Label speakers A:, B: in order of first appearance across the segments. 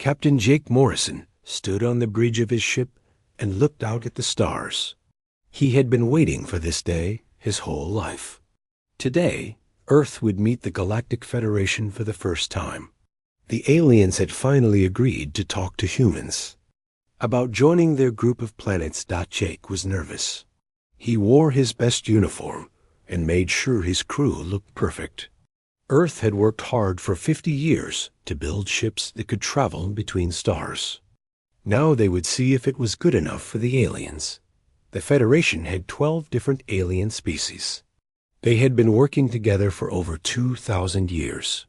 A: Captain Jake Morrison stood on the bridge of his ship and looked out at the stars. He had been waiting for this day his whole life. Today, Earth would meet the Galactic Federation for the first time. The aliens had finally agreed to talk to humans. About joining their group of planets, Jake was nervous. He wore his best uniform and made sure his crew looked perfect. Earth had worked hard for 50 years to build ships that could travel between stars. Now they would see if it was good enough for the aliens. The Federation had 12 different alien species. They had been working together for over 2,000 years.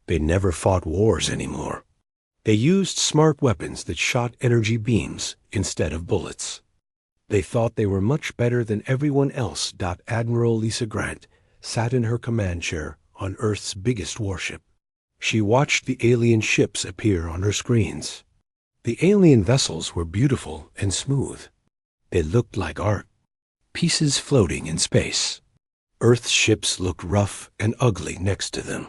A: They never fought wars anymore. They used smart weapons that shot energy beams instead of bullets. They thought they were much better than everyone else. Admiral Lisa Grant sat in her command chair on Earth's biggest warship. She watched the alien ships appear on her screens. The alien vessels were beautiful and smooth. They looked like art, pieces floating in space. Earth's ships looked rough and ugly next to them.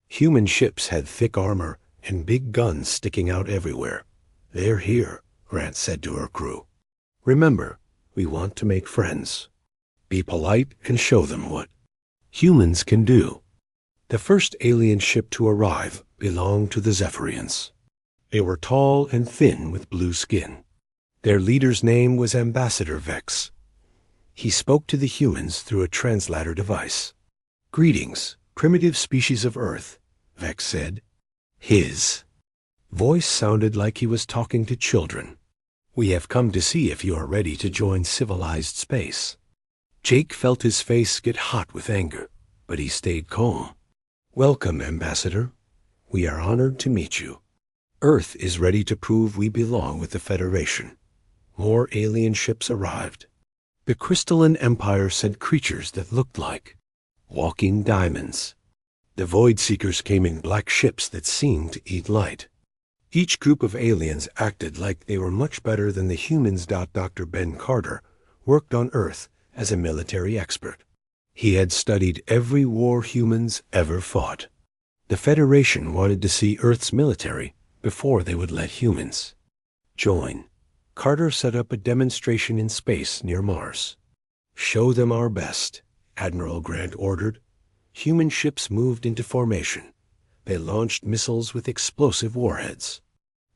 A: Human ships had thick armor and big guns sticking out everywhere. "They're here," Grant said to her crew. "Remember, we want to make friends. Be polite and show them what humans can do." The first alien ship to arrive belonged to the Zephyrians. They were tall and thin with blue skin. Their leader's name was Ambassador Vex. He spoke to the humans through a translator device. "Greetings, primitive species of Earth," Vex said. His voice sounded like he was talking to children. "We have come to see if you are ready to join civilized space." Jake felt his face get hot with anger, but he stayed calm. "Welcome, Ambassador. We are honored to meet you. Earth is ready to prove we belong with the Federation." More alien ships arrived. The Crystalline Empire sent creatures that looked like walking diamonds. The Void Seekers came in black ships that seemed to eat light. Each group of aliens acted like they were much better than the humans. Dr. Ben Carter worked on Earth as a military expert. He had studied every war humans ever fought. The Federation wanted to see Earth's military before they would let humans join. Carter set up a demonstration in space near Mars. "Show them our best," Admiral Grant ordered. Human ships moved into formation. They launched missiles with explosive warheads.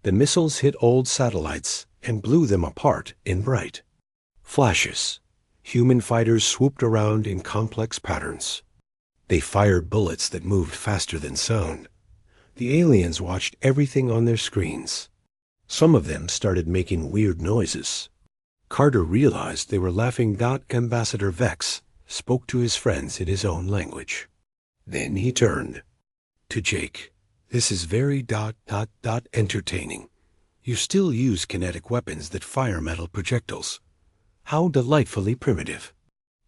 A: The missiles hit old satellites and blew them apart in bright flashes. Human fighters swooped around in complex patterns. They fired bullets that moved faster than sound. The aliens watched everything on their screens. Some of them started making weird noises. Carter realized they were laughing. Ambassador Vex spoke to his friends in his own language. Then he turned to Jake. "This is very entertaining. You still use kinetic weapons that fire metal projectiles. How delightfully primitive."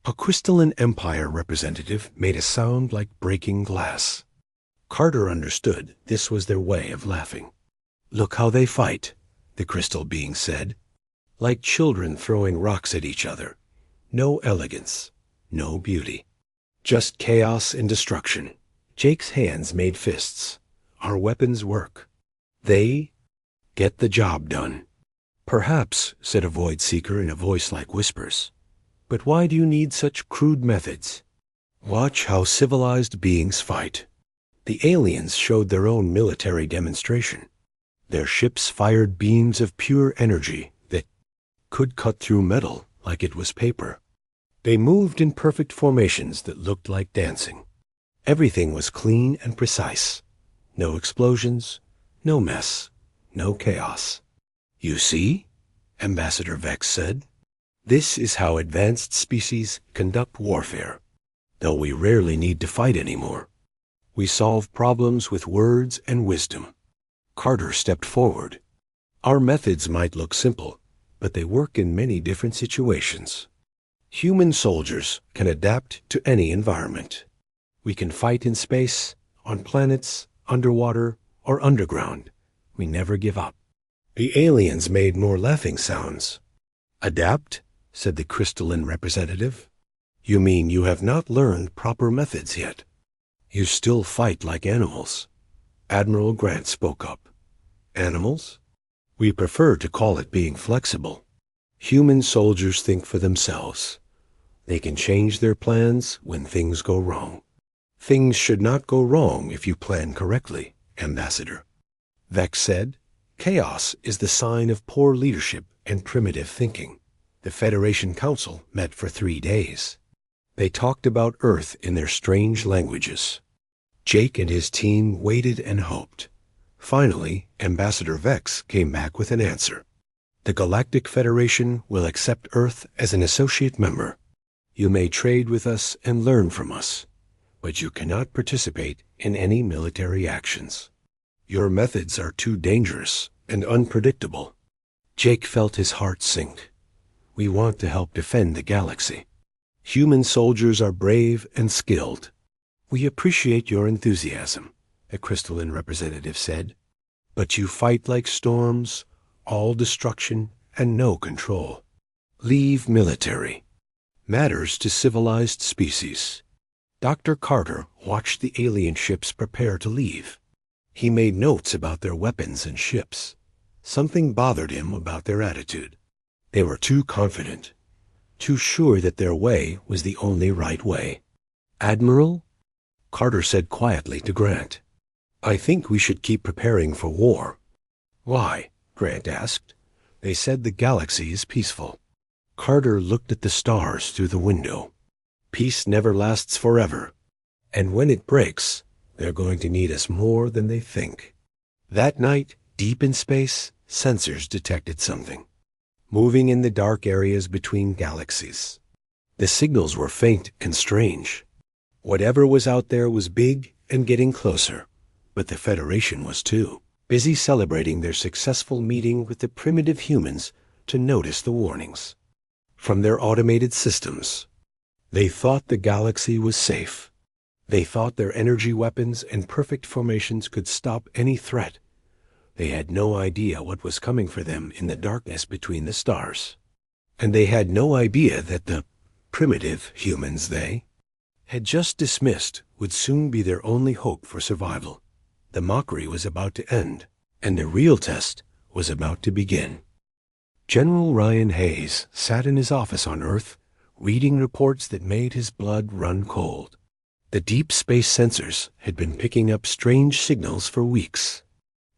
A: A Crystalline Empire representative made a sound like breaking glass. Carter understood this was their way of laughing. "Look how they fight," the crystal being said. "Like children throwing rocks at each other. No elegance, no beauty. Just chaos and destruction." Jake's hands made fists. "Our weapons work. They get the job done." "Perhaps," said a Void Seeker in a voice like whispers. "But why do you need such crude methods? Watch how civilized beings fight." The aliens showed their own military demonstration. Their ships fired beams of pure energy that could cut through metal like it was paper. They moved in perfect formations that looked like dancing. Everything was clean and precise. No explosions, no mess, no chaos. "You see?" Ambassador Vex said. "This is how advanced species conduct warfare. Though we rarely need to fight anymore. We solve problems with words and wisdom." Carter stepped forward. "Our methods might look simple, but they work in many different situations. Human soldiers can adapt to any environment. We can fight in space, on planets, underwater, or underground. We never give up." The aliens made more laughing sounds. "Adapt?" said the crystalline representative. "You mean you have not learned proper methods yet? You still fight like animals." Admiral Grant spoke up. Animals? We prefer to call it being flexible. Human soldiers think for themselves. They can change their plans when things go wrong. Things should not go wrong if you plan correctly, Ambassador. Vex said, chaos is the sign of poor leadership and primitive thinking. The Federation Council met for 3 days. They talked about Earth in their strange languages. Jake and his team waited and hoped. Finally, Ambassador Vex came back with an answer. The Galactic Federation will accept Earth as an associate member. You may trade with us and learn from us, but you cannot participate in any military actions. Your methods are too dangerous and unpredictable. Jake felt his heart sink. We want to help defend the galaxy. Human soldiers are brave and skilled. We appreciate your enthusiasm, a crystalline representative said. But you fight like storms, all destruction and no control. Leave military. Matters to civilized species. Dr. Carter watched the alien ships prepare to leave. He made notes about their weapons and ships. Something bothered him about their attitude. They were too confident, too sure that their way was the only right way. Admiral? Carter said quietly to Grant, I think we should keep preparing for war. Why? Grant asked. They said the galaxy is peaceful. Carter looked at the stars through the window. Peace never lasts forever, and when it breaks, they're going to need us more than they think. That night, deep in space, sensors detected something, moving in the dark areas between galaxies. The signals were faint and strange. Whatever was out there was big and getting closer, but the Federation was too, busy celebrating their successful meeting with the primitive humans to notice the warnings. From their automated systems, they thought the galaxy was safe. They thought their energy weapons and perfect formations could stop any threat. They had no idea what was coming for them in the darkness between the stars. And they had no idea that the primitive humans they had just dismissed would soon be their only hope for survival. The mockery was about to end, and the real test was about to begin. General Ryan Hayes sat in his office on Earth, reading reports that made his blood run cold. The deep space sensors had been picking up strange signals for weeks.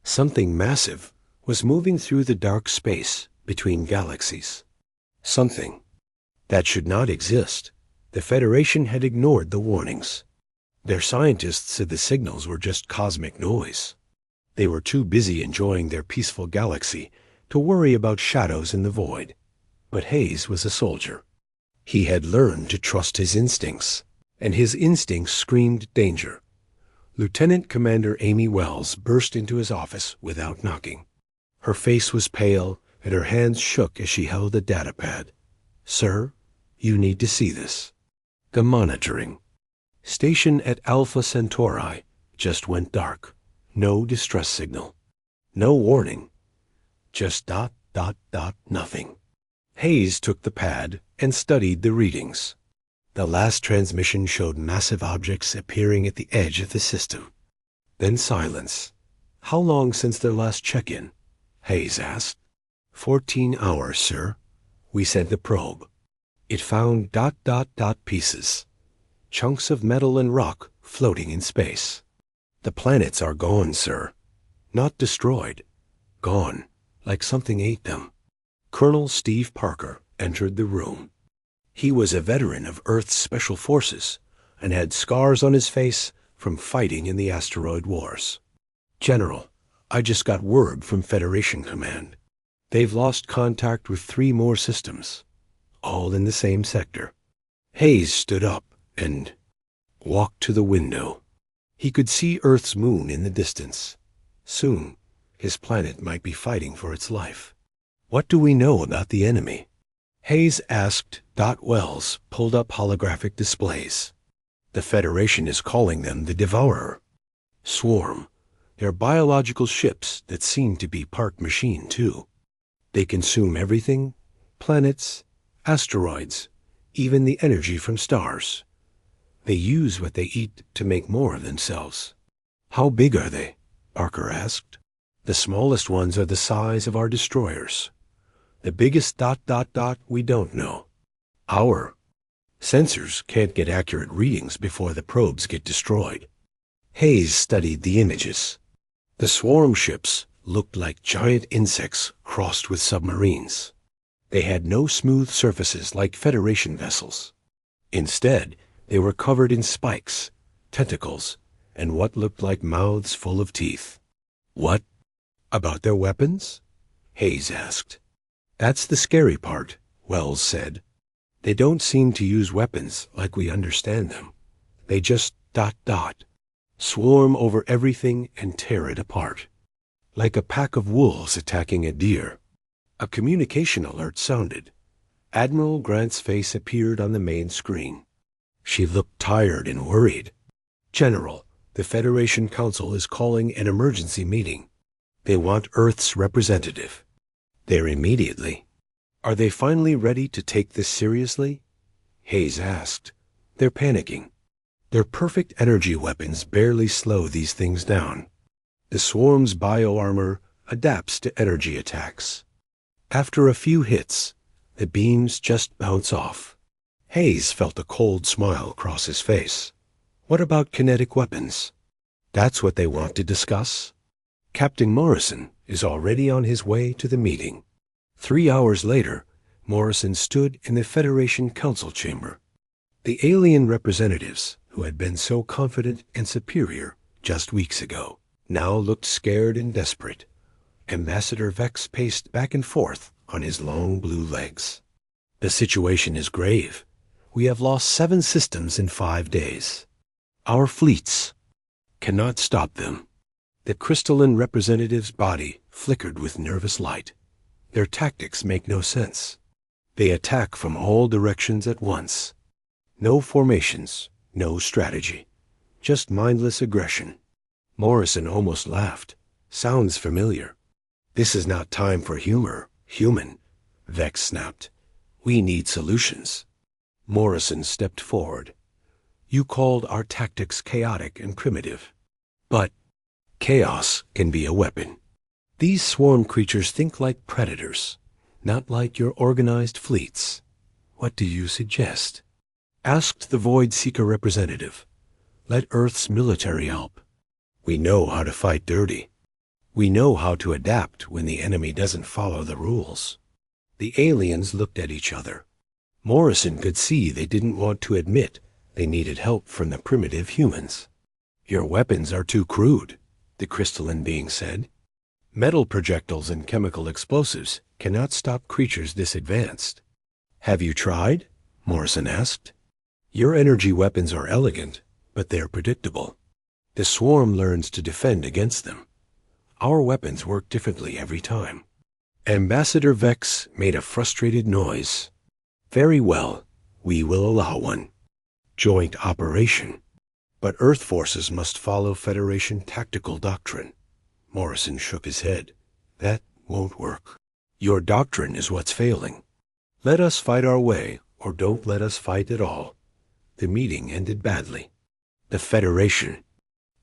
A: Something massive was moving through the dark space between galaxies. Something that should not exist. The Federation had ignored the warnings. Their scientists said the signals were just cosmic noise. They were too busy enjoying their peaceful galaxy to worry about shadows in the void. But Hayes was a soldier. He had learned to trust his instincts, and his instincts screamed danger. Lieutenant Commander Amy Wells burst into his office without knocking. Her face was pale, and her hands shook as she held a data pad. Sir, you need to see this. The monitoring. Station at Alpha Centauri just went dark. No distress signal. No warning. Just ... nothing. Hayes took the pad and studied the readings. The last transmission showed massive objects appearing at the edge of the system. Then silence. How long since their last check-in? Hayes asked. 14 hours, sir. We sent the probe. It found ... pieces. Chunks of metal and rock floating in space. The planets are gone, sir. Not destroyed. Gone, like something ate them. Colonel Steve Parker entered the room. He was a veteran of Earth's Special Forces and had scars on his face from fighting in the asteroid wars. General, I just got word from Federation Command. They've lost contact with 3 more systems, all in the same sector. Hayes stood up and walked to the window. He could see Earth's moon in the distance. Soon, his planet might be fighting for its life. What do we know about the enemy? Hayes asked. Wells pulled up holographic displays. The Federation is calling them the Devourer. Swarm. They're biological ships that seem to be part machine, too. They consume everything, planets, asteroids, even the energy from stars. They use what they eat to make more of themselves. How big are they? Parker asked. The smallest ones are the size of our destroyers. The biggest ... we don't know. Our sensors can't get accurate readings before the probes get destroyed. Hayes studied the images. The swarm ships looked like giant insects crossed with submarines. They had no smooth surfaces like Federation vessels. Instead, they were covered in spikes, tentacles, and what looked like mouths full of teeth. What about their weapons? Hayes asked. That's the scary part, Wells said. They don't seem to use weapons like we understand them. They just ... swarm over everything and tear it apart. Like a pack of wolves attacking a deer. A communication alert sounded. Admiral Grant's face appeared on the main screen. She looked tired and worried. General, the Federation Council is calling an emergency meeting. They want Earth's representative. There immediately. Are they finally ready to take this seriously? Hayes asked. They're panicking. Their perfect energy weapons barely slow these things down. The swarm's bioarmor adapts to energy attacks. After a few hits, the beams just bounce off. Hayes felt a cold smile cross his face. What about kinetic weapons? That's what they want to discuss? Captain Morrison is already on his way to the meeting. 3 hours later, Morrison stood in the Federation Council chamber. The alien representatives, who had been so confident and superior just weeks ago, now looked scared and desperate. Ambassador Vex paced back and forth on his long blue legs. The situation is grave. We have lost 7 systems in 5 days. Our fleets cannot stop them. The crystalline representative's body flickered with nervous light. Their tactics make no sense. They attack from all directions at once. No formations, no strategy, just mindless aggression. Morrison almost laughed. Sounds familiar. This is not time for humor, human, Vex snapped. We need solutions. Morrison stepped forward. You called our tactics chaotic and primitive. But chaos can be a weapon. These swarm creatures think like predators, not like your organized fleets. What do you suggest? Asked the Void Seeker representative. Let Earth's military help. We know how to fight dirty. We know how to adapt when the enemy doesn't follow the rules. The aliens looked at each other. Morrison could see they didn't want to admit they needed help from the primitive humans. Your weapons are too crude, the crystalline being said. Metal projectiles and chemical explosives cannot stop creatures this advanced. Have you tried? Morrison asked. Your energy weapons are elegant, but they're predictable. The swarm learns to defend against them. Our weapons work differently every time. Ambassador Vex made a frustrated noise. Very well, we will allow one. Joint operation. But Earth forces must follow Federation tactical doctrine. Morrison shook his head. That won't work. Your doctrine is what's failing. Let us fight our way, or don't let us fight at all. The meeting ended badly. The Federation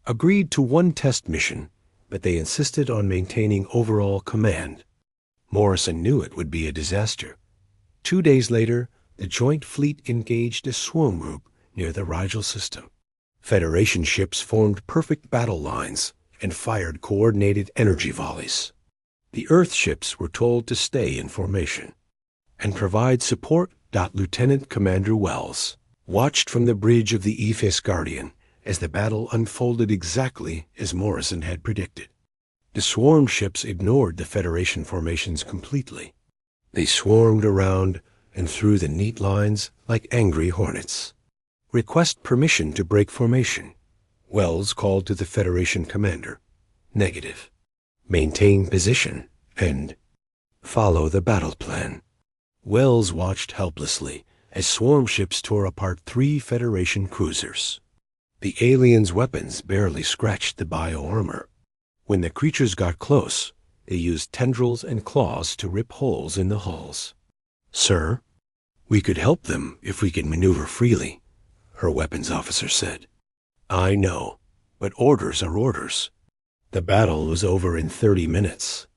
A: agreed to one test mission, but they insisted on maintaining overall command. Morrison knew it would be a disaster. 2 days later, the joint fleet engaged a swarm group near the Rigel system. Federation ships formed perfect battle lines and fired coordinated energy volleys. The Earth ships were told to stay in formation and provide support. Lieutenant Commander Wells watched from the bridge of the Ephis Guardian as the battle unfolded exactly as Morrison had predicted. The swarm ships ignored the Federation formations completely. They swarmed around and through the neat lines like angry hornets. Request permission to break formation. Wells called to the Federation commander. Negative. Maintain position and follow the battle plan. Wells watched helplessly as swarm ships tore apart 3 Federation cruisers. The aliens' weapons barely scratched the bioarmor. When the creatures got close, they used tendrils and claws to rip holes in the hulls. Sir, we could help them if we could maneuver freely, her weapons officer said. I know, but orders are orders. The battle was over in 30 minutes.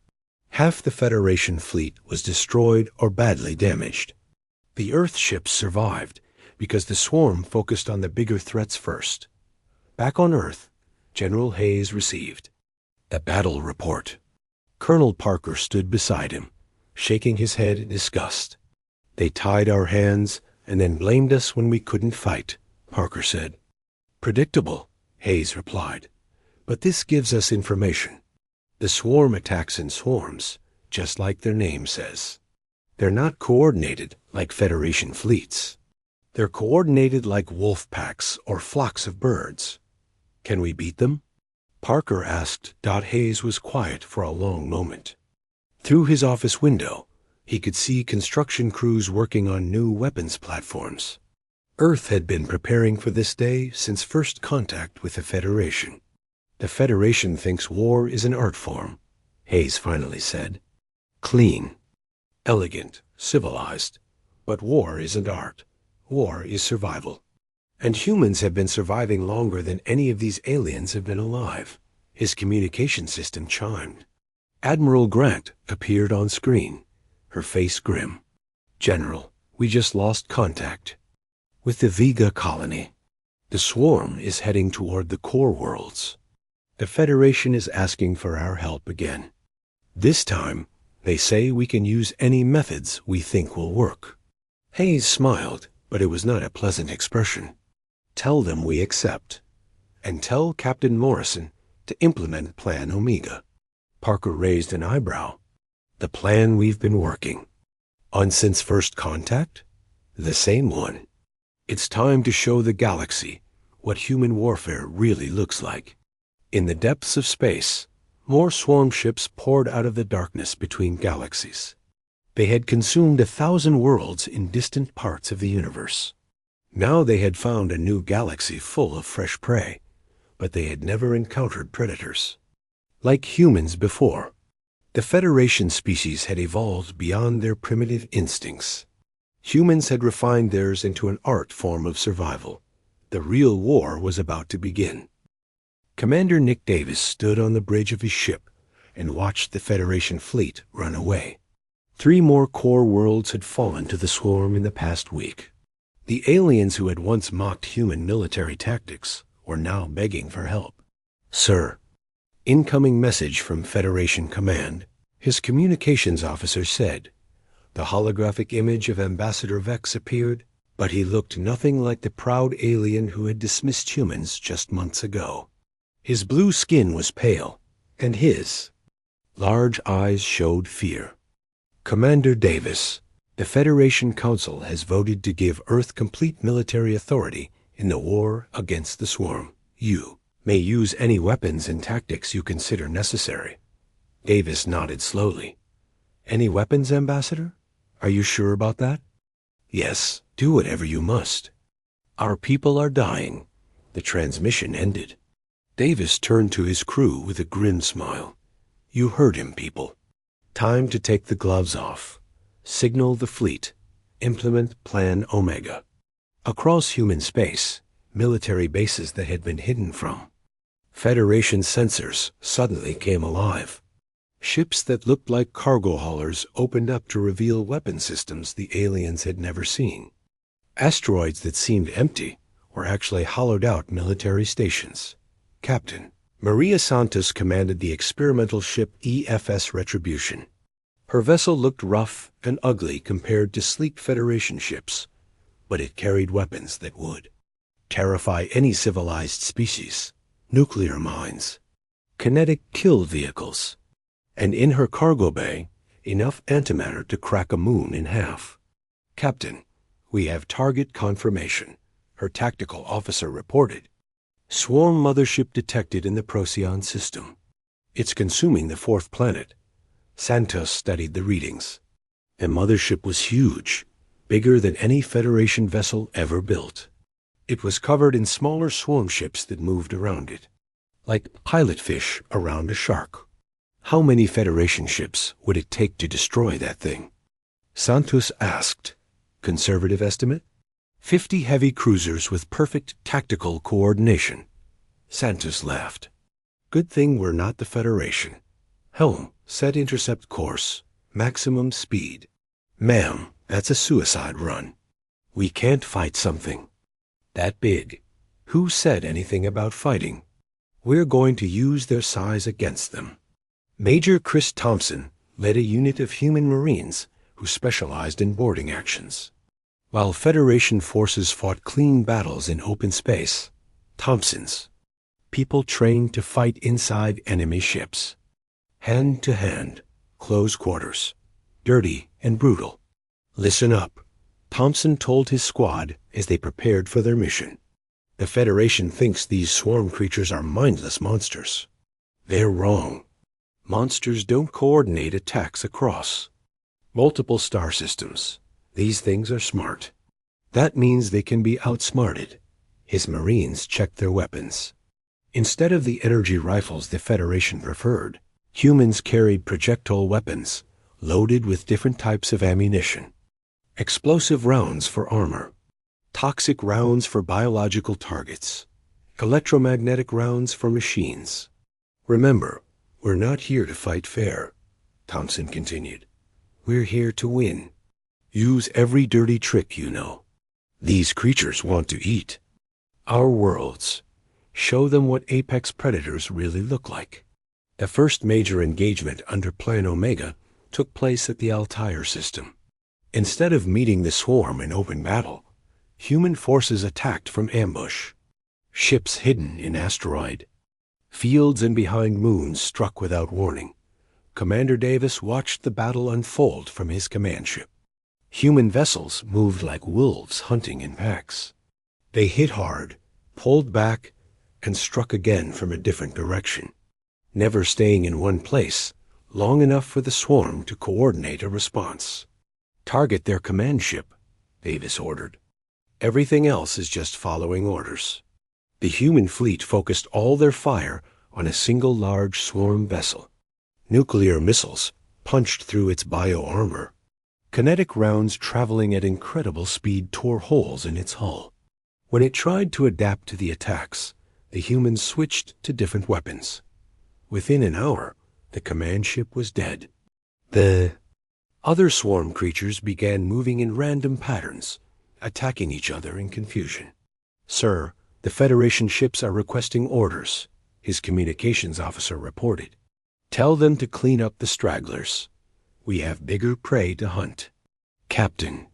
A: Half the Federation fleet was destroyed or badly damaged. The Earth ships survived because the swarm focused on the bigger threats first. Back on Earth, General Hayes received a battle report. Colonel Parker stood beside him, shaking his head in disgust. "They tied our hands and then blamed us when we couldn't fight," Parker said. "Predictable," Hayes replied. "But this gives us information. The swarm attacks in swarms, just like their name says. They're not coordinated like Federation fleets. They're coordinated like wolf packs or flocks of birds. Can we beat them?" Parker asked. Hayes was quiet for a long moment. Through his office window, he could see construction crews working on new weapons platforms. Earth had been preparing for this day since first contact with the Federation. "The Federation thinks war is an art form," Hayes finally said. "Clean, elegant, civilized. But war isn't art. War is survival. And humans have been surviving longer than any of these aliens have been alive." His communication system chimed. Admiral Grant appeared on screen, her face grim. "General, we just lost contact with the Vega colony. The swarm is heading toward the core worlds. The Federation is asking for our help again. This time, they say we can use any methods we think will work." Hayes smiled, but it was not a pleasant expression. "Tell them we accept. And tell Captain Morrison to implement Plan Omega." Parker raised an eyebrow. "The plan we've been working on since first contact? The same one. It's time to show the galaxy what human warfare really looks like." In the depths of space, more swarm ships poured out of the darkness between galaxies. They had consumed 1,000 worlds in distant parts of the universe. Now they had found a new galaxy full of fresh prey, but they had never encountered predators like humans before. The Federation species had evolved beyond their primitive instincts. Humans had refined theirs into an art form of survival. The real war was about to begin. Commander Nick Davis stood on the bridge of his ship and watched the Federation fleet run away. 3 more core worlds had fallen to the swarm in the past week. The aliens who had once mocked human military tactics were now begging for help. "Sir, incoming message from Federation Command," his communications officer said. The holographic image of Ambassador Vex appeared, but he looked nothing like the proud alien who had dismissed humans just months ago. His blue skin was pale, and his large eyes showed fear. "Commander Davis, the Federation Council has voted to give Earth complete military authority in the war against the swarm. You may use any weapons and tactics you consider necessary." Davis nodded slowly. "Any weapons, Ambassador? Are you sure about that?" "Yes, do whatever you must. Our people are dying." The transmission ended. Davis turned to his crew with a grim smile. "You heard him, people. Time to take the gloves off. Signal the fleet. Implement Plan Omega." Across human space, military bases that had been hidden from Federation sensors suddenly came alive. Ships that looked like cargo haulers opened up to reveal weapon systems the aliens had never seen. Asteroids that seemed empty were actually hollowed-out military stations. Captain Maria Santos commanded the experimental ship EFS Retribution. Her vessel looked rough and ugly compared to sleek Federation ships, but it carried weapons that would terrify any civilized species: nuclear mines, kinetic kill vehicles, and in her cargo bay, enough antimatter to crack a moon in half. "Captain, we have target confirmation," her tactical officer reported. "Swarm mothership detected in the Procyon system. It's consuming the 4th planet." Santos studied the readings. The mothership was huge, bigger than any Federation vessel ever built. It was covered in smaller swarm ships that moved around it, like pilotfish around a shark. "How many Federation ships would it take to destroy that thing?" Santos asked. "Conservative estimate? 50 heavy cruisers with perfect tactical coordination." Santos laughed. Good thing we're not the Federation. Helm, set intercept course. Maximum speed. Ma'am, that's a suicide run. We can't fight something that big. Who said anything about fighting? We're going to use their size against them. Major Chris Thompson led a unit of human Marines who specialized in boarding actions. While Federation forces fought clean battles in open space, Thompson's people trained to fight inside enemy ships. Hand to hand, close quarters, dirty and brutal. Listen up, Thompson told his squad as they prepared for their mission. The Federation thinks these swarm creatures are mindless monsters. They're wrong. Monsters don't coordinate attacks across multiple star systems. These things are smart. That means they can be outsmarted. His Marines checked their weapons. Instead of the energy rifles the Federation preferred, humans carried projectile weapons, loaded with different types of ammunition. Explosive rounds for armor, toxic rounds for biological targets, electromagnetic rounds for machines. Remember, we're not here to fight fair, Thompson continued. We're here to win. Use every dirty trick you know. These creatures want to eat our worlds. Show them what apex predators really look like. The first major engagement under Plan Omega took place at the Altair system. Instead of meeting the swarm in open battle, human forces attacked from ambush. Ships hidden in asteroid fields and behind moons struck without warning. Commander Davis watched the battle unfold from his command ship. Human vessels moved like wolves hunting in packs. They hit hard, pulled back, and struck again from a different direction, never staying in one place long enough for the swarm to coordinate a response. Target their command ship, Davis ordered. Everything else is just following orders. The human fleet focused all their fire on a single large swarm vessel. Nuclear missiles punched through its bio-armor. Kinetic rounds traveling at incredible speed tore holes in its hull. When it tried to adapt to the attacks, the humans switched to different weapons. Within an hour, the command ship was dead. The other swarm creatures began moving in random patterns, attacking each other in confusion. Sir, the Federation ships are requesting orders, his communications officer reported. Tell them to clean up the stragglers. We have bigger prey to hunt. Captain.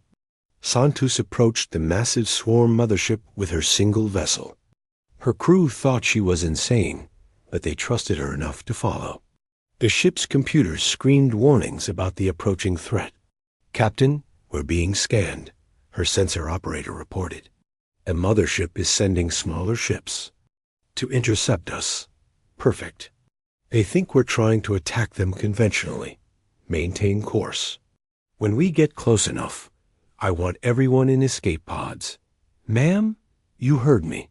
A: Santos approached the massive swarm mothership with her single vessel. Her crew thought she was insane, but they trusted her enough to follow. The ship's computers screamed warnings about the approaching threat. Captain, we're being scanned, her sensor operator reported. A mothership is sending smaller ships to intercept us. Perfect. They think we're trying to attack them conventionally. Maintain course. When we get close enough, I want everyone in escape pods. Ma'am, you heard me.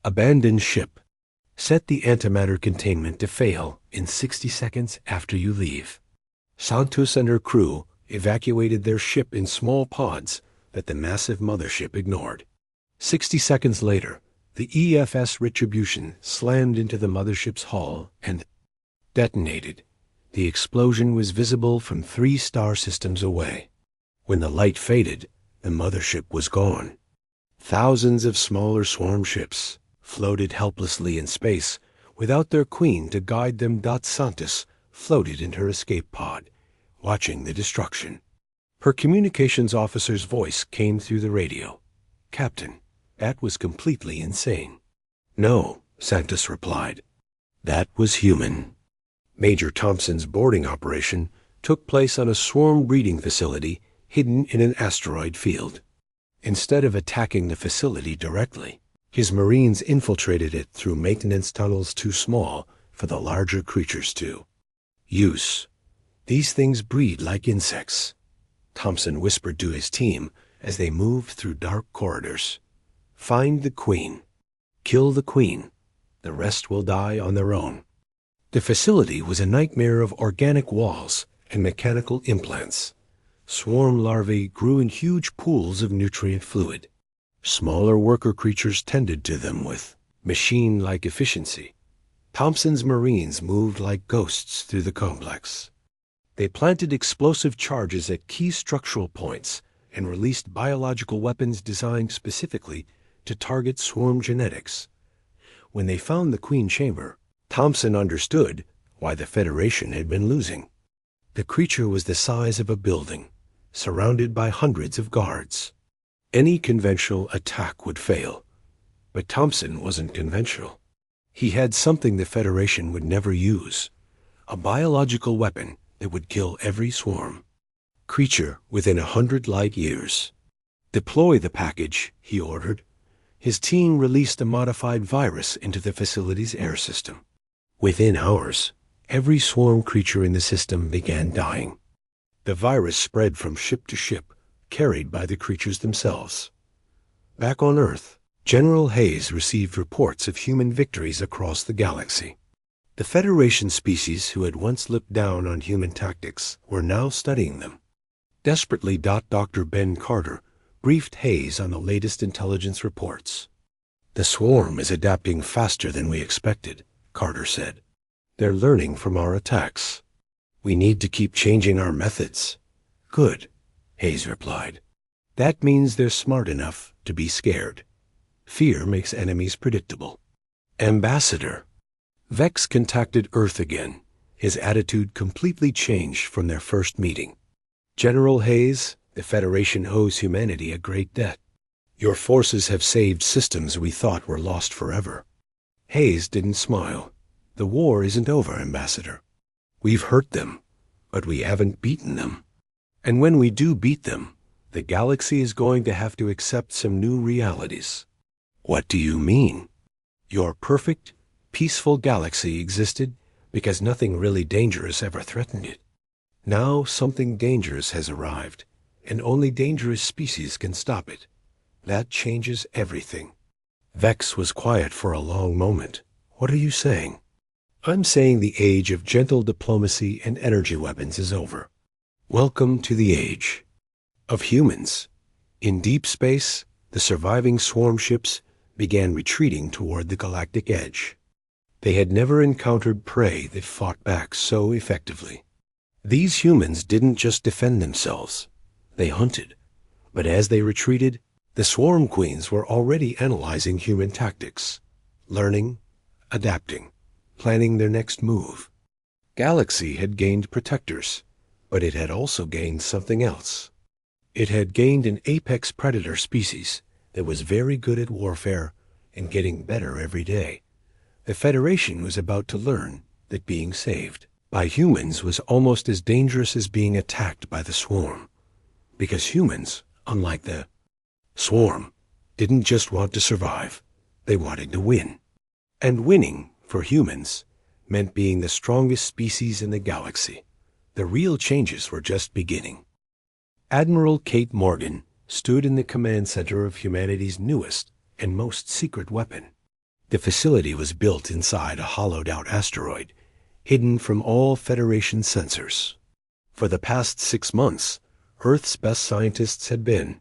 A: Abandon ship. Set the antimatter containment to fail in 60 seconds after you leave. Santos and her crew evacuated their ship in small pods that the massive mothership ignored. 60 seconds later, the EFS Retribution slammed into the mothership's hull and detonated. The explosion was visible from 3 star systems away. When the light faded, the mothership was gone. Thousands of smaller swarm ships floated helplessly in space without their queen to guide them. Santos floated in her escape pod, watching the destruction. Her communications officer's voice came through the radio. Captain, that was completely insane. No, Santos replied. That was human. Major Thompson's boarding operation took place on a swarm breeding facility hidden in an asteroid field. Instead of attacking the facility directly, his Marines infiltrated it through maintenance tunnels too small for the larger creatures to use. These things breed like insects, Thompson whispered to his team as they moved through dark corridors. Find the queen. Kill the queen. The rest will die on their own. The facility was a nightmare of organic walls and mechanical implants. Swarm larvae grew in huge pools of nutrient fluid. Smaller worker creatures tended to them with machine-like efficiency. Thompson's Marines moved like ghosts through the complex. They planted explosive charges at key structural points and released biological weapons designed specifically to target swarm genetics. When they found the Queen Chamber, Thompson understood why the Federation had been losing. The creature was the size of a building, surrounded by hundreds of guards. Any conventional attack would fail, but Thompson wasn't conventional. He had something the Federation would never use, a biological weapon that would kill every swarm. Creature within 100 light years. Deploy the package, he ordered. His team released a modified virus into the facility's air system. Within hours, every swarm creature in the system began dying. The virus spread from ship to ship, carried by the creatures themselves. Back on Earth, General Hayes received reports of human victories across the galaxy. The Federation species who had once looked down on human tactics were now studying them. Desperately, Dr. Ben Carter briefed Hayes on the latest intelligence reports. "The swarm is adapting faster than we expected," Carter said. "They're learning from our attacks. We need to keep changing our methods." "Good," Hayes replied. "That means they're smart enough to be scared. Fear makes enemies predictable." Ambassador. Vex contacted Earth again. His attitude completely changed from their first meeting. "General Hayes, the Federation owes humanity a great debt. Your forces have saved systems we thought were lost forever." Hayes didn't smile. "The war isn't over, Ambassador. We've hurt them, but we haven't beaten them. And when we do beat them, the galaxy is going to have to accept some new realities." "What do you mean?" "Your perfect, peaceful galaxy existed because nothing really dangerous ever threatened it. Now something dangerous has arrived, and only dangerous species can stop it. That changes everything." Vex was quiet for a long moment. "What are you saying?" "I'm saying the age of gentle diplomacy and energy weapons is over. Welcome to the age of humans." In deep space, the surviving swarm ships began retreating toward the galactic edge. They had never encountered prey that fought back so effectively. These humans didn't just defend themselves. They hunted. But as they retreated, the swarm queens were already analyzing human tactics, learning, adapting, planning their next move. Galaxy had gained protectors, but it had also gained something else. It had gained an apex predator species that was very good at warfare and getting better every day. The Federation was about to learn that being saved by humans was almost as dangerous as being attacked by the swarm, because humans, unlike the swarm, didn't just want to survive, they wanted to win. And winning, for humans, meant being the strongest species in the galaxy. The real changes were just beginning. Admiral Kate Morgan stood in the command center of humanity's newest and most secret weapon. The facility was built inside a hollowed-out asteroid, hidden from all Federation sensors. For the past 6 months, Earth's best scientists had been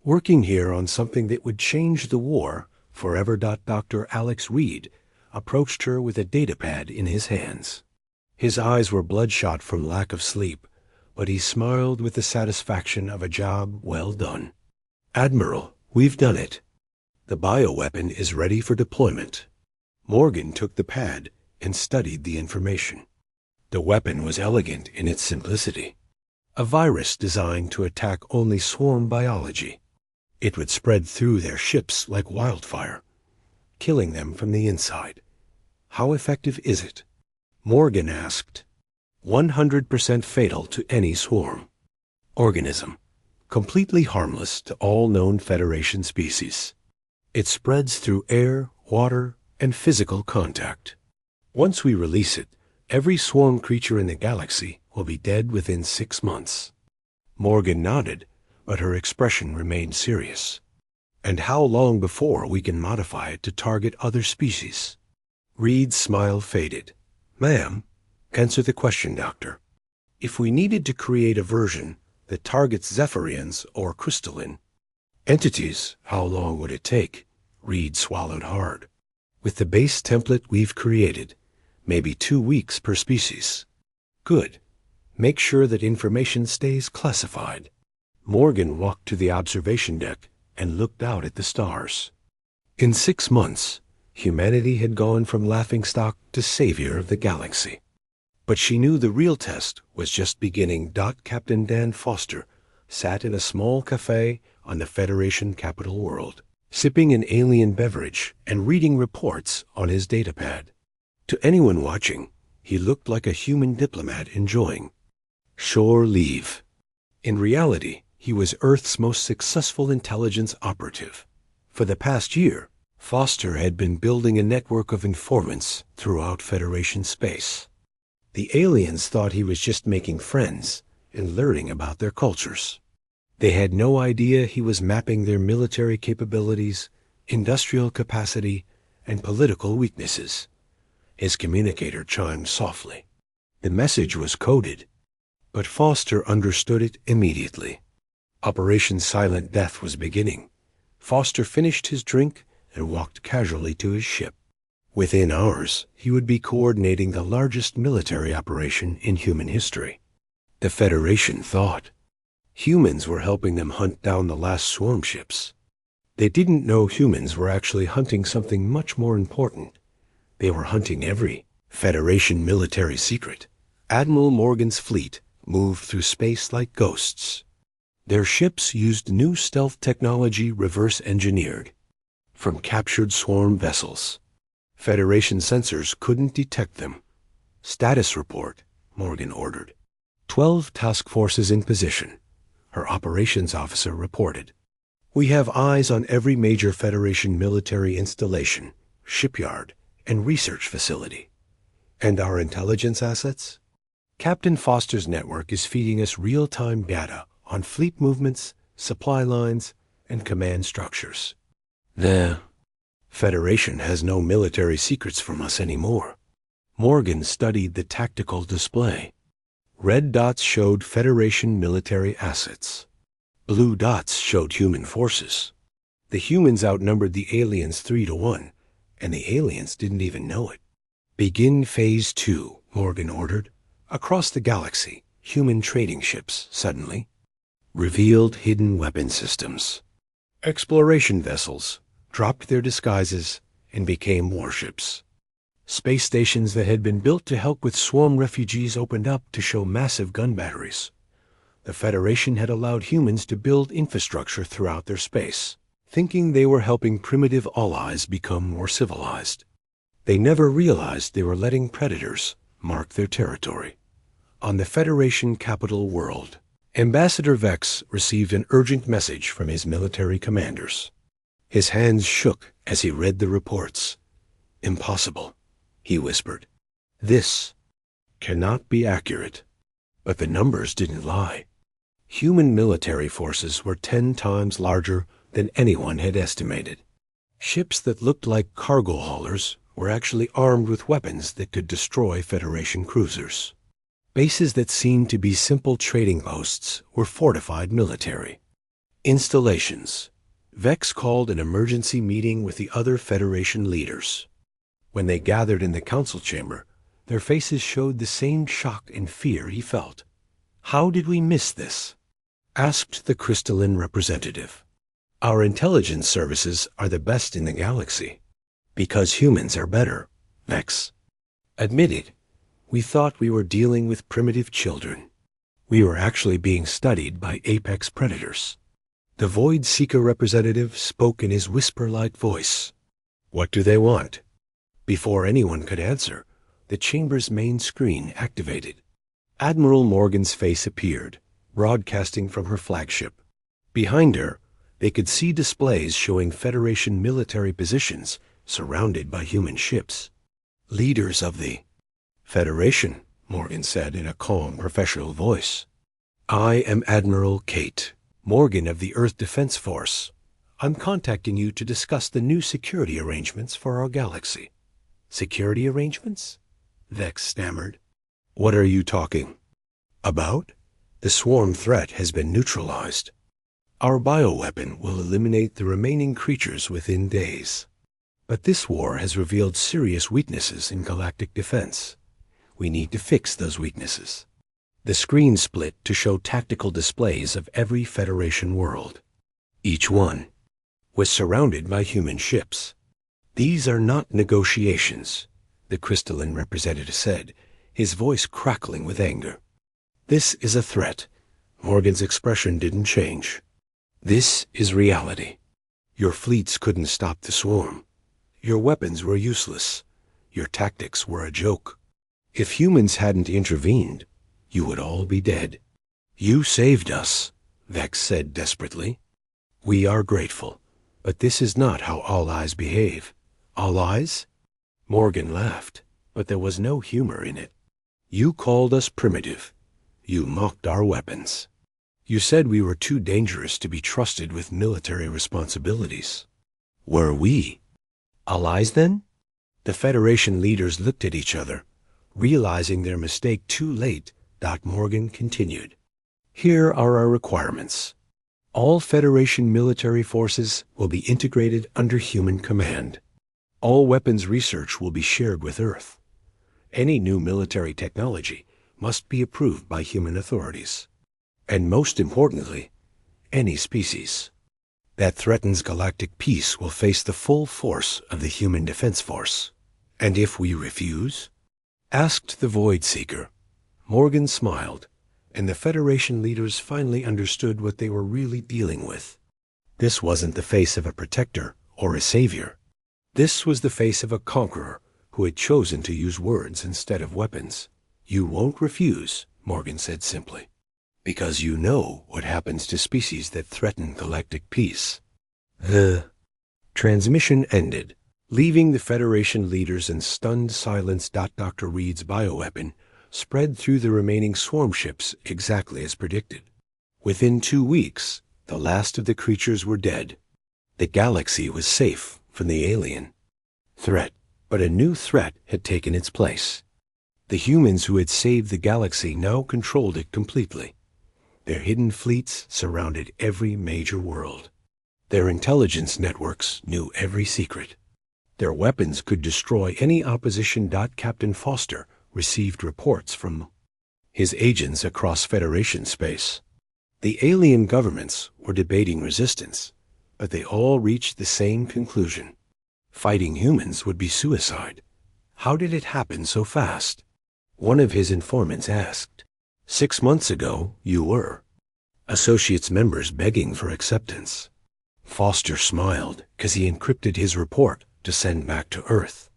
A: working here on something that would change the war forever. Dr. Alex Reed approached her with a datapad in his hands. His eyes were bloodshot from lack of sleep, but he smiled with the satisfaction of a job well done. "Admiral, we've done it. The bioweapon is ready for deployment." Morgan took the pad and studied the information. The weapon was elegant in its simplicity. A virus designed to attack only swarm biology. It would spread through their ships like wildfire, killing them from the inside. "How effective is it?" Morgan asked. 100% fatal to any swarm organism, completely harmless to all known Federation species. It spreads through air, water, and physical contact. Once we release it, every swarm creature in the galaxy will be dead within 6 months. Morgan nodded, but her expression remained serious. "And how long before we can modify it to target other species?" Reed's smile faded. "Ma'am, answer the question, Doctor. If we needed to create a version that targets Zephyrians or crystalline entities, how long would it take?" Reed swallowed hard. "With the base template we've created, maybe 2 weeks per species. Good. Make sure that information stays classified. Morgan walked to the observation deck and looked out at the stars. In 6 months, humanity had gone from laughingstock to savior of the galaxy. But she knew the real test was just beginning. Captain Dan Foster sat in a small cafe on the Federation capital world, sipping an alien beverage and reading reports on his datapad. To anyone watching, he looked like a human diplomat enjoying shore leave. In reality, he was Earth's most successful intelligence operative. For the past year, Foster had been building a network of informants throughout Federation space. The aliens thought he was just making friends and learning about their cultures. They had no idea he was mapping their military capabilities, industrial capacity, and political weaknesses. His communicator chimed softly. The message was coded, but Foster understood it immediately. Operation Silent Death was beginning. Foster finished his drink and walked casually to his ship. Within hours, he would be coordinating the largest military operation in human history. The Federation thought humans were helping them hunt down the last swarm ships. They didn't know humans were actually hunting something much more important. They were hunting every Federation military secret. Admiral Morgan's fleet moved through space like ghosts. Their ships used new stealth technology reverse-engineered from captured swarm vessels. Federation sensors couldn't detect them. Status report, Morgan ordered. 12 task forces in position. Her operations officer reported. We have eyes on every major Federation military installation, shipyard, and research facility. And our intelligence assets? Captain Foster's network is feeding us real-time data on fleet movements, supply lines, and command structures. The Federation has no military secrets from us anymore. Morgan studied the tactical display. Red dots showed Federation military assets. Blue dots showed human forces. The humans outnumbered the aliens 3-1, and the aliens didn't even know it. Begin Phase 2, Morgan ordered. Across the galaxy, human trading ships suddenly revealed hidden weapon systems. Exploration vessels dropped their disguises and became warships. Space stations that had been built to help with swarm refugees opened up to show massive gun batteries. The Federation had allowed humans to build infrastructure throughout their space, thinking they were helping primitive allies become more civilized. They never realized they were letting predators mark their territory. On the Federation capital world, Ambassador Vex received an urgent message from his military commanders. His hands shook as he read the reports. Impossible, he whispered. This cannot be accurate. But the numbers didn't lie. Human military forces were 10 times larger than anyone had estimated. Ships that looked like cargo haulers were actually armed with weapons that could destroy Federation cruisers. Bases that seemed to be simple trading posts were fortified military installations. Vex called an emergency meeting with the other Federation leaders. When they gathered in the council chamber, their faces showed the same shock and fear he felt. How did we miss this? Asked the crystalline representative. Our intelligence services are the best in the galaxy. Because humans are better, Vex admitted. We thought we were dealing with primitive children. We were actually being studied by apex predators. The Void Seeker representative spoke in his whisper-like voice. What do they want? Before anyone could answer, the chamber's main screen activated. Admiral Morgan's face appeared, broadcasting from her flagship. Behind her, they could see displays showing Federation military positions surrounded by human ships. Leaders of the Federation, Morgan said in a calm, professional voice. I am Admiral Kate Morgan of the Earth Defense Force. I'm contacting you to discuss the new security arrangements for our galaxy. Security arrangements? Vex stammered. What are you talking about? The swarm threat has been neutralized. Our bioweapon will eliminate the remaining creatures within days. But this war has revealed serious weaknesses in galactic defense. We need to fix those weaknesses. The screen split to show tactical displays of every Federation world. Each one was surrounded by human ships. These are not negotiations, the crystalline representative said, his voice crackling with anger. This is a threat. Morgan's expression didn't change. This is reality. Your fleets couldn't stop the swarm. Your weapons were useless. Your tactics were a joke. If humans hadn't intervened, you would all be dead. You saved us, Vex said desperately. We are grateful, but this is not how allies behave. Allies? Morgan laughed, but there was no humor in it. You called us primitive. You mocked our weapons. You said we were too dangerous to be trusted with military responsibilities. Were we allies then? The Federation leaders looked at each other, realizing their mistake too late. Morgan continued. Here are our requirements. All Federation military forces will be integrated under human command. All weapons research will be shared with Earth. Any new military technology must be approved by human authorities. And most importantly, any species that threatens galactic peace will face the full force of the human defense force. And if we refuse? Asked the Void Seeker. Morgan smiled, and the Federation leaders finally understood what they were really dealing with. This wasn't the face of a protector or a savior. This was the face of a conqueror who had chosen to use words instead of weapons. You won't refuse, Morgan said simply, because you know what happens to species that threaten galactic peace. The transmission ended, leaving the Federation leaders in stunned silence. Dr. Reed's bioweapon spread through the remaining swarm ships exactly as predicted. Within 2 weeks, the last of the creatures were dead. The galaxy was safe from the alien threat, but a new threat had taken its place. The humans who had saved the galaxy now controlled it completely. Their hidden fleets surrounded every major world. Their intelligence networks knew every secret. Their weapons could destroy any opposition. Captain Foster received reports from his agents across Federation space. The alien governments were debating resistance, but they all reached the same conclusion. Fighting humans would be suicide. How did it happen so fast? One of his informants asked. 6 months ago, you were. Associates members begging for acceptance. Foster smiled because he encrypted his report to send back to Earth.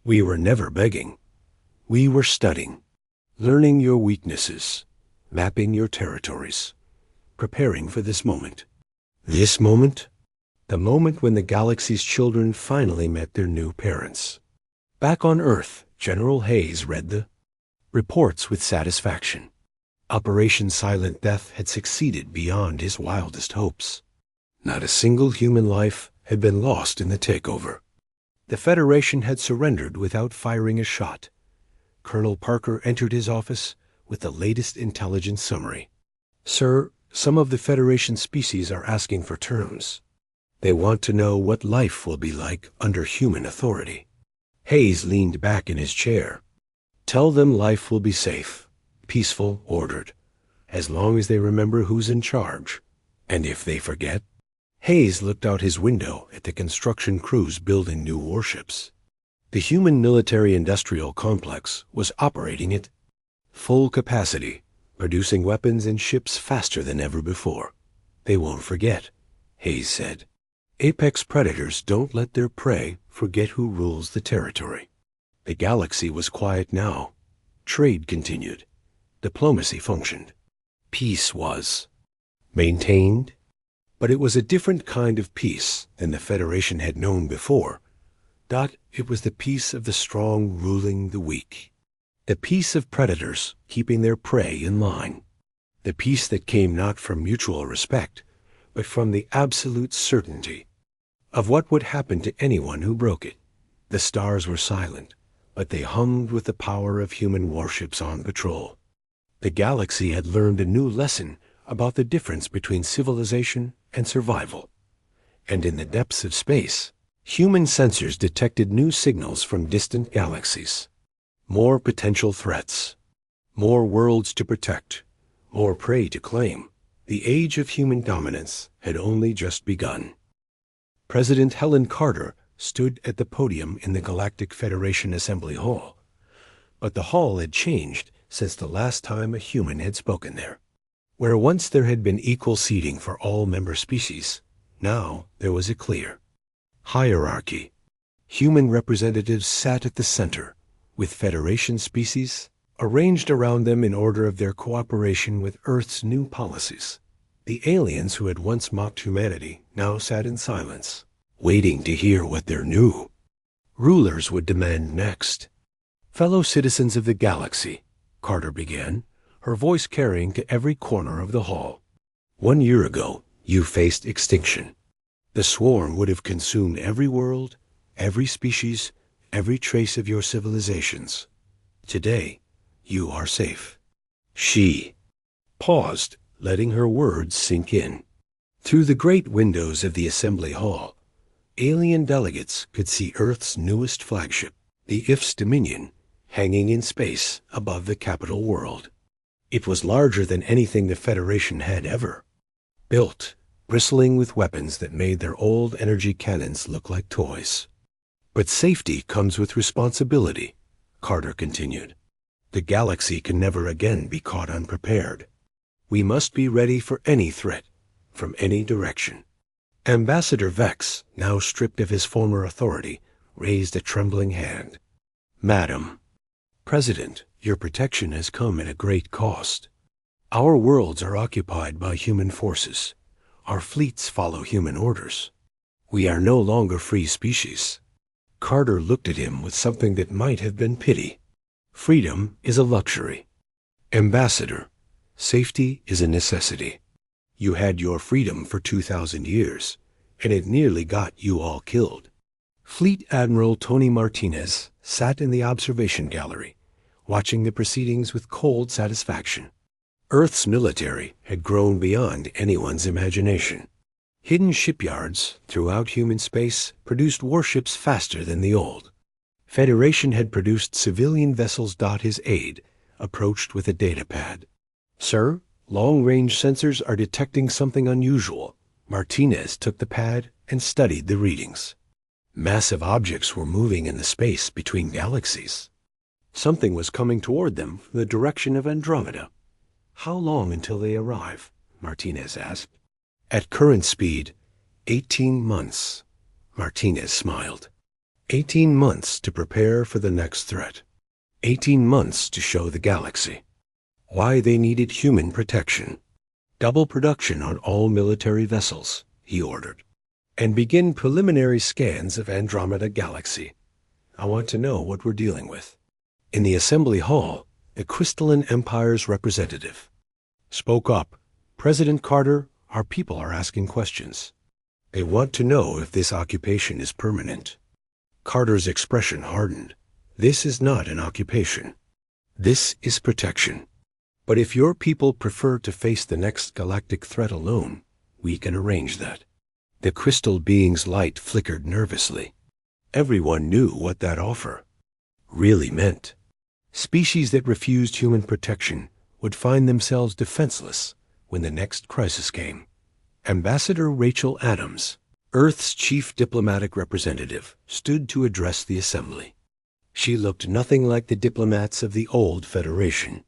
A: We were never begging. We were studying, learning your weaknesses, mapping your territories, preparing for this moment. This moment? The moment when the galaxy's children finally met their new parents. Back on Earth, General Hayes read the reports with satisfaction. Operation Silent Death had succeeded beyond his wildest hopes. Not a single human life had been lost in the takeover. The Federation had surrendered without firing a shot. Colonel Parker entered his office with the latest intelligence summary. Sir, some of the Federation species are asking for terms. They want to know what life will be like under human authority. Hayes leaned back in his chair. Tell them life will be safe, peaceful, ordered, as long as they remember who's in charge. And if they forget? Hayes looked out his window at the construction crews building new warships. The human military-industrial complex was operating at full capacity, producing weapons and ships faster than ever before. They won't forget, Hayes said. Apex predators don't let their prey forget who rules the territory. The galaxy was quiet now. Trade continued. Diplomacy functioned. Peace was maintained. But it was a different kind of peace than the Federation had known before. It was the peace of the strong ruling the weak. The peace of predators keeping their prey in line. The peace that came not from mutual respect, but from the absolute certainty of what would happen to anyone who broke it. The stars were silent, but they hummed with the power of human warships on patrol. The galaxy had learned a new lesson about the difference between civilization and survival. And in the depths of space, Human sensors detected new signals from distant galaxies. More potential threats. More worlds to protect. More prey to claim. The age of human dominance had only just begun. President Helen Carter stood at the podium in the Galactic Federation Assembly Hall. But the hall had changed since the last time a human had spoken there. Where once there had been equal seating for all member species, now there was a clear hierarchy. Human representatives sat at the center, with Federation species arranged around them in order of their cooperation with Earth's new policies. The aliens who had once mocked humanity now sat in silence, waiting to hear what their new rulers would demand next. Fellow citizens of the galaxy, Carter began, her voice carrying to every corner of the hall. 1 year ago, you faced extinction. The swarm would have consumed every world, every species, every trace of your civilizations. Today, you are safe. She paused, letting her words sink in. Through the great windows of the assembly hall, alien delegates could see Earth's newest flagship, the IF's Dominion, hanging in space above the capital world. It was larger than anything the Federation had ever built, bristling with weapons that made their old energy cannons look like toys. But safety comes with responsibility, Carter continued. The galaxy can never again be caught unprepared. We must be ready for any threat, from any direction. Ambassador Vex, now stripped of his former authority, raised a trembling hand. Madam, President, your protection has come at a great cost. Our worlds are occupied by human forces. Our fleets follow human orders. We are no longer free species. Carter looked at him with something that might have been pity. Freedom is a luxury. Ambassador, safety is a necessity. You had your freedom for 2,000 years, and it nearly got you all killed. Fleet Admiral Tony Martinez sat in the observation gallery, watching the proceedings with cold satisfaction. Earth's military had grown beyond anyone's imagination. Hidden shipyards throughout human space produced warships faster than the old. Federation had produced civilian vessels. His aide approached with a data pad. Sir, long-range sensors are detecting something unusual. Martinez took the pad and studied the readings. Massive objects were moving in the space between galaxies. Something was coming toward them from the direction of Andromeda. How long until they arrive? Martinez asked. At current speed, 18 months. Martinez smiled. 18 months to prepare for the next threat. 18 months to show the galaxy why they needed human protection. Double production on all military vessels, he ordered, and begin preliminary scans of Andromeda Galaxy. I want to know what we're dealing with. In the assembly hall, the Crystalline Empire's representative spoke up. President Carter, our people are asking questions. They want to know if this occupation is permanent. Carter's expression hardened. This is not an occupation. This is protection. But if your people prefer to face the next galactic threat alone, we can arrange that. The crystal being's light flickered nervously. Everyone knew what that offer really meant. Species that refused human protection would find themselves defenseless when the next crisis came. Ambassador Rachel Adams, Earth's chief diplomatic representative, stood to address the assembly. She looked nothing like the diplomats of the old Federation.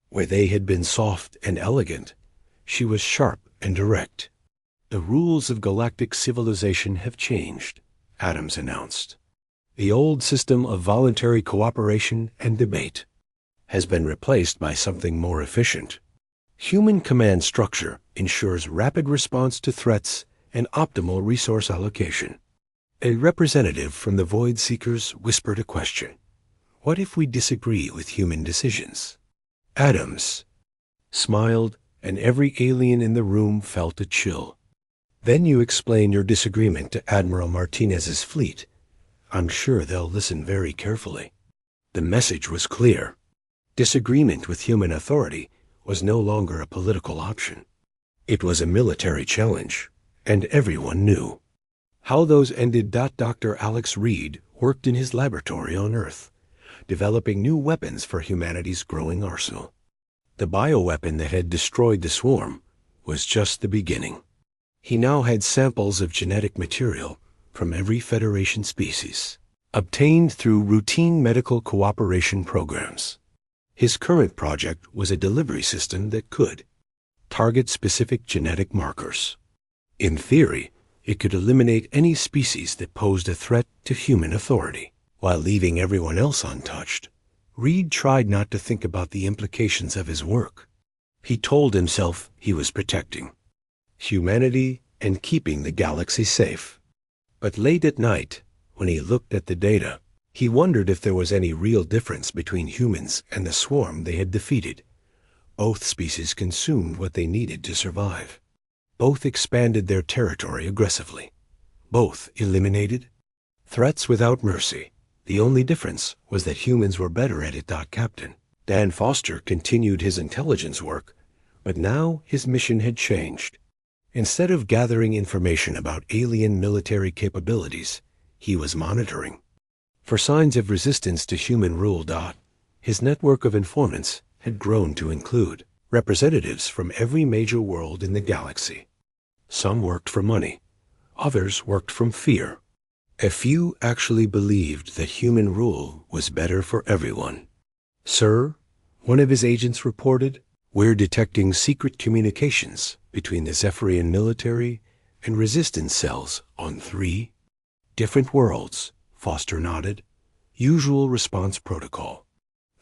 A: Where they had been soft and elegant, she was sharp and direct. The rules of galactic civilization have changed, Adams announced. The old system of voluntary cooperation and debate has been replaced by something more efficient. Human command structure ensures rapid response to threats and optimal resource allocation. A representative from the Void Seekers whispered a question. What if we disagree with human decisions? Adams smiled, and every alien in the room felt a chill. Then you explain your disagreement to Admiral Martinez's fleet. I'm sure they'll listen very carefully. The message was clear. Disagreement with human authority was no longer a political option. It was a military challenge, and everyone knew How those ended. Dr. Alex Reed worked in his laboratory on Earth, developing new weapons for humanity's growing arsenal. The bioweapon that had destroyed the swarm was just the beginning. He now had samples of genetic material from every Federation species, obtained through routine medical cooperation programs. His current project was a delivery system that could target specific genetic markers. In theory, it could eliminate any species that posed a threat to human authority, while leaving everyone else untouched. Reed tried not to think about the implications of his work. He told himself he was protecting humanity and keeping the galaxy safe. But late at night, when he looked at the data, he wondered if there was any real difference between humans and the swarm they had defeated. Both species consumed what they needed to survive. Both expanded their territory aggressively. Both eliminated threats without mercy. The only difference was that humans were better at it. Captain Dan Foster continued his intelligence work, but now his mission had changed. Instead of gathering information about alien military capabilities, he was monitoring for signs of resistance to human rule. His network of informants had grown to include representatives from every major world in the galaxy. Some worked for money, others worked from fear. A few actually believed that human rule was better for everyone. "Sir," one of his agents reported, "we're detecting secret communications between the Zephyrian military and resistance cells on 3 different worlds." Foster nodded. "Usual response protocol.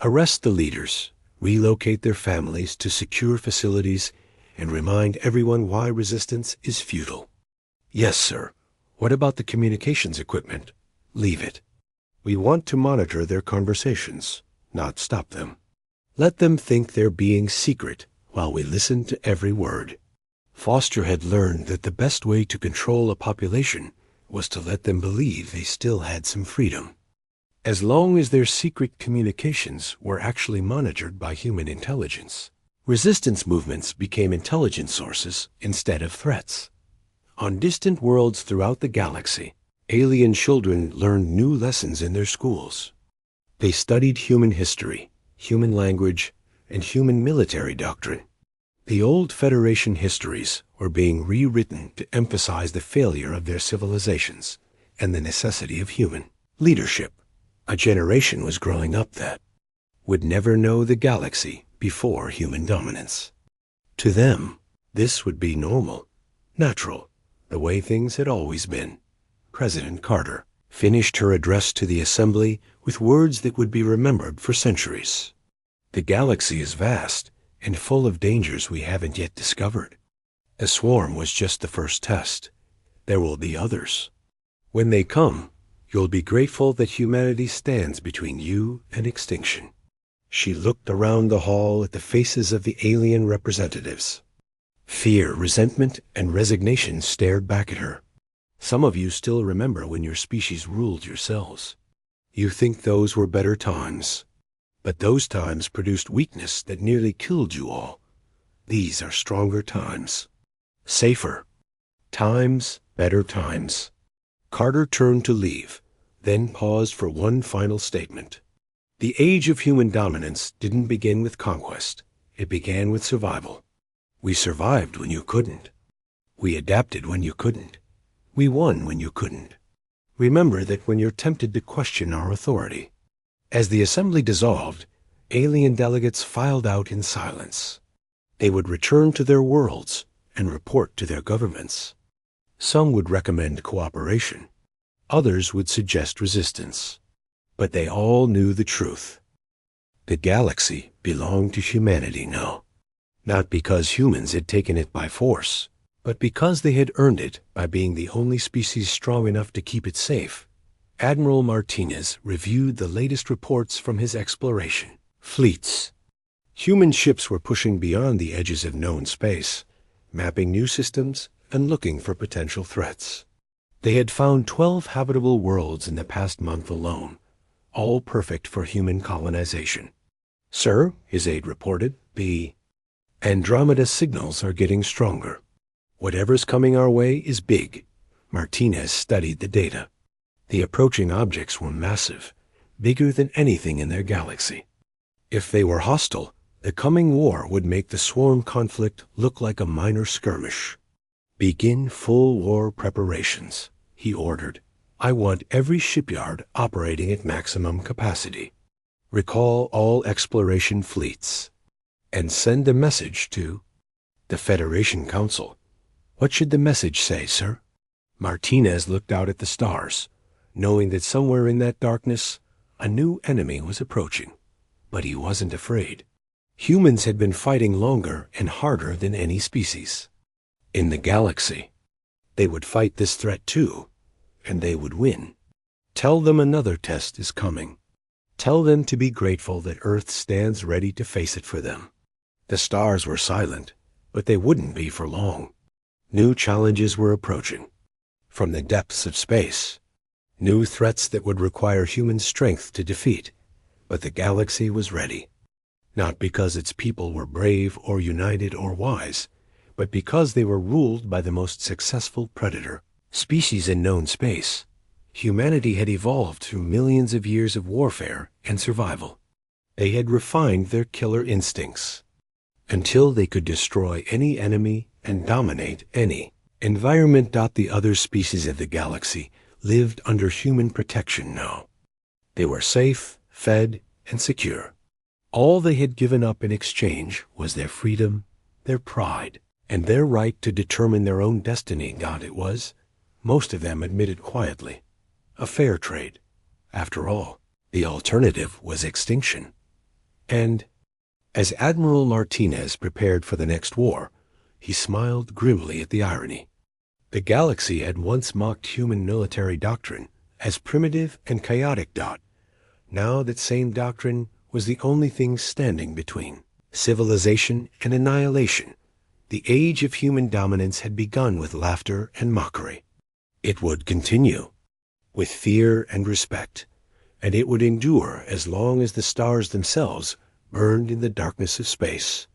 A: Arrest the leaders, relocate their families to secure facilities, and remind everyone why resistance is futile." "Yes, sir. What about the communications equipment?" "Leave it. We want to monitor their conversations, not stop them. Let them think they're being secret while we listen to every word." Foster had learned that the best way to control a population was to let them believe they still had some freedom. As long as their secret communications were actually monitored by human intelligence, resistance movements became intelligence sources instead of threats. On distant worlds throughout the galaxy, alien children learned new lessons in their schools. They studied human history, human language, and human military doctrine. The old Federation histories were being rewritten to emphasize the failure of their civilizations and the necessity of human leadership. A generation was growing up that would never know the galaxy before human dominance. To them, this would be normal, natural, the way things had always been. President Carter finished her address to the assembly with words that would be remembered for centuries. "The galaxy is vast and full of dangers we haven't yet discovered. A swarm was just the first test. There will be others. When they come, you'll be grateful that humanity stands between you and extinction." She looked around the hall at the faces of the alien representatives. Fear, resentment, and resignation stared back at her. "Some of you still remember when your species ruled yourselves. You think those were better times. But those times produced weakness that nearly killed you all. These are stronger times. Safer times, better times." Carter turned to leave, then paused for one final statement. "The age of human dominance didn't begin with conquest. It began with survival. We survived when you couldn't. We adapted when you couldn't. We won when you couldn't. Remember that when you're tempted to question our authority." As the assembly dissolved, alien delegates filed out in silence. They would return to their worlds and report to their governments. Some would recommend cooperation. Others would suggest resistance. But they all knew the truth. The galaxy belonged to humanity now. Not because humans had taken it by force, but because they had earned it by being the only species strong enough to keep it safe. Admiral Martinez reviewed the latest reports from his exploration fleets. Human ships were pushing beyond the edges of known space, mapping new systems and looking for potential threats. They had found 12 habitable worlds in the past month alone, all perfect for human colonization. "Sir," his aide reported, "the Andromeda signals are getting stronger. Whatever's coming our way is big. Martinez studied the data. The approaching objects were massive, bigger than anything in their galaxy. If they were hostile, the coming war would make the swarm conflict look like a minor skirmish. "Begin full war preparations," he ordered. "I want every shipyard operating at maximum capacity. Recall all exploration fleets. And send a message to the Federation Council." "What should the message say, sir?" Martinez looked out at the stars, knowing that somewhere in that darkness a new enemy was approaching. But he wasn't afraid. Humans had been fighting longer and harder than any species in the galaxy. They would fight this threat too, and they would win. Tell them another test is coming. Tell them to be grateful that Earth stands ready to face it for them. The stars were silent, but they wouldn't be for long. New challenges were approaching. From the depths of space, new threats that would require human strength to defeat, but the galaxy was ready. Not because its people were brave or united or wise, but because they were ruled by the most successful predator, species in known space. Humanity had evolved through millions of years of warfare and survival. They had refined their killer instincts until they could destroy any enemy and dominate any environment. The other species of the galaxy lived under human protection now. They were safe, fed, and secure. All they had given up in exchange was their freedom, their pride, and their right to determine their own destiny. It was, most of them admitted quietly, a fair trade. After all, the alternative was extinction. And as Admiral Martinez prepared for the next war, he smiled grimly at the irony. The galaxy had once mocked human military doctrine as primitive and chaotic. Now that same doctrine was the only thing standing between civilization and annihilation. The age of human dominance had begun with laughter and mockery. It would continue with fear and respect, and it would endure as long as the stars themselves burned in the darkness of space.